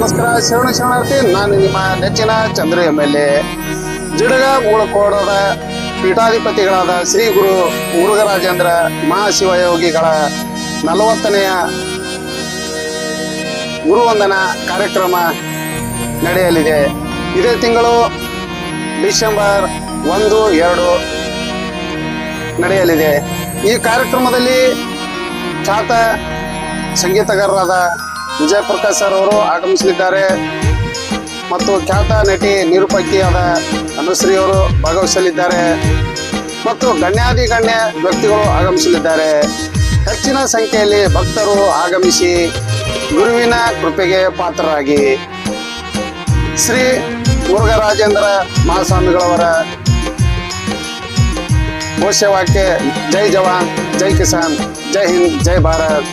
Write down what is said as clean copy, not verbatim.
ನಮಸ್ಕಾರ ಶರಣಾರ್ಥಿ. ನಾನು ನಿಮ್ಮ ನೆಚ್ಚಿನ ಚಂದ್ರ MLA ಜಿಡಗ ಮೂಳಕೋಡದ ಪೀಠಾಧಿಪತಿಗಳಾದ ಶ್ರೀ ಗುರು ಮುರುಘರಾಜೇಂದ್ರ ಮಹಾಶಿವಯೋಗಿಗಳ 40ನೇ ಗುರುವಂದನಾ ಕಾರ್ಯಕ್ರಮ ನಡೆಯಲಿದೆ. ಇದೇ ತಿಂಗಳು ಡಿಸೆಂಬರ್ 1, 2 ನಡೆಯಲಿದೆ. ಈ ಕಾರ್ಯಕ್ರಮದಲ್ಲಿ ಖ್ಯಾತ ಸಂಗೀತಗಾರರಾದ ವಿಜಯ ಪ್ರಕಾಶ್ ಸರ್ ಅವರು ಆಗಮಿಸಲಿದ್ದಾರೆ ಮತ್ತು ಖ್ಯಾತ ನಟಿ ನಿರೂಪಕಿಯಾದ ಅನುಶ್ರೀ ಅವರು ಭಾಗವಹಿಸಲಿದ್ದಾರೆ ಮತ್ತು ಗಣ್ಯ ವ್ಯಕ್ತಿಗಳು ಆಗಮಿಸಲಿದ್ದಾರೆ. ಹೆಚ್ಚಿನ ಸಂಖ್ಯೆಯಲ್ಲಿ ಭಕ್ತರು ಆಗಮಿಸಿ ಗುರುವಿನ ಕೃಪೆಗೆ ಪಾತ್ರರಾಗಿ. ಶ್ರೀ ಮುರುಘರಾಜೇಂದ್ರ ಮಹಾಸ್ವಾಮಿಗಳವರ ಘೋಷವಾಕ್ಯ ಜೈ ಜವಾನ್, ಜೈ ಕಿಸಾನ್, ಜೈ ಹಿಂದ್, ಜೈ ಭಾರತ್.